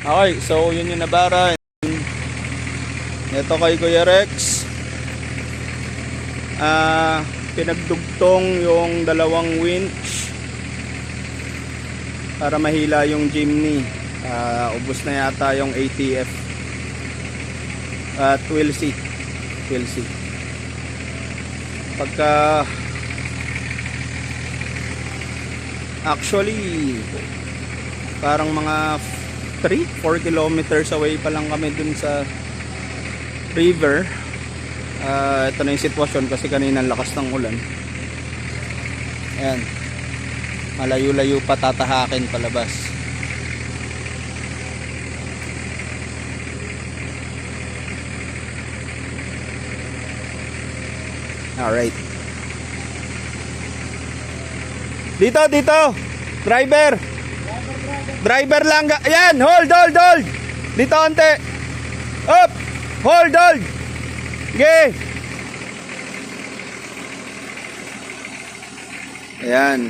Okay, so yun yung nabaran. Ito kay Kuya Rex. Pinagdugtong yung dalawang winch para mahila yung Jimny. Ubos na yata yung ATF. 12 seat. Pagka actually parang mga 3-4 kilometers away pa lang kami dun sa river. Ito na yung sitwasyon kasi kanina lakas ng ulan. Ayan, malayo-layo pa, tatahakin palabas. Alright, dito driver lang. Ayan, hold dito ante. Up, hold okay. Ayan.